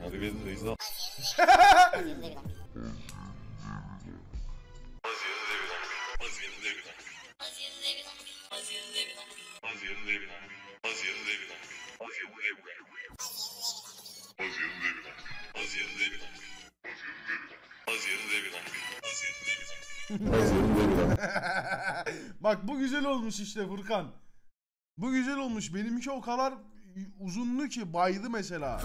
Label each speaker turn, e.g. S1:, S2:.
S1: Hadi gezindeyiz lan.
S2: Bak bu güzel olmuş işte Furkan. Bu güzel olmuş. Benimki o kadar uzunlu ki baydı mesela.